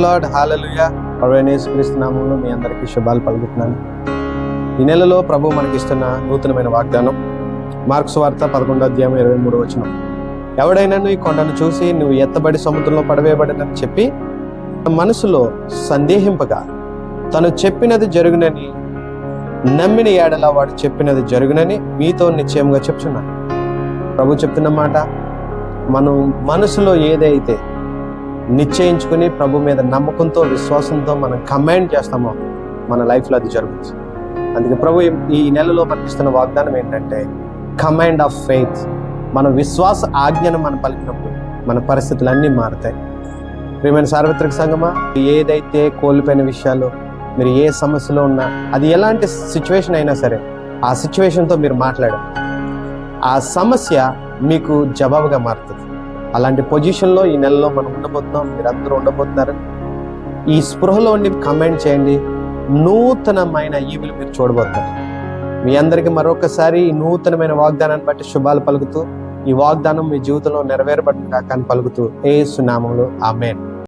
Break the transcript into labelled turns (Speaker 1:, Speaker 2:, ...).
Speaker 1: Lord హల్లెలూయా. ప్రభువైన యేసుక్రీస్తు నామములో మీ అందరికీ శుభాలు పలుకుతున్నాను. ఈ నెలలో ప్రభు మనకిస్తున్న నూతనమైన వాగ్దానం మార్కు సువార్త 11:23. ఎవడైనా ఈ కొండను చూసి నువ్వు ఎత్తబడి సముద్రంలో పడవేయబడినని చెప్పి మనసులో సందేహింపగా తను చెప్పినది జరుగునని నమ్మిన ఏడల వాడు చెప్పినది జరుగునని మీతో నిశ్చయంగా చెప్తున్నాను. ప్రభు చెప్తున్న మాట, మనం మనసులో ఏదైతే నిశ్చయించుకుని ప్రభు మీద నమ్మకంతో విశ్వాసంతో మనం కమాండ్ చేస్తామో మన లైఫ్లో అది జరుగుతుంది. అందుకే ప్రభు ఈ నెలలో మనకిస్తున్న వాగ్దానం ఏంటంటే కమాండ్ ఆఫ్ ఫెయిత్. మన విశ్వాస ఆజ్ఞను మనం పలికినప్పుడు మన పరిస్థితులన్నీ మారుతాయి. ప్రియమైన సార్వత్రిక సంఘమా, ఏదైతే కోల్పోయిన విషయాలు, మీరు ఏ సమస్యలో ఉన్నా, అది ఎలాంటి సిచ్యువేషన్ అయినా సరే ఆ సిచ్యువేషన్తో మీరు మాట్లాడారు, ఆ సమస్య మీకు జవాబుగా మారుతుంది. అలాంటి పొజిషన్లో ఈ నెలలో మనం ఉండబోతున్నాం, మీరందరూ ఉండబోతున్నారు. ఈ స్పృహలో ఉండి కమెంట్ చేయండి. నూతనమైన ఈవులు మీరు చూడబోతున్నారు. మీ అందరికీ మరొకసారి ఈ నూతనమైన వాగ్దానాన్ని బట్టి శుభాలు పలుకుతూ, ఈ వాగ్దానం మీ జీవితంలో నెరవేరబడిన కాక అని పలుకుతూ యేసు నామములో ఆమేన్.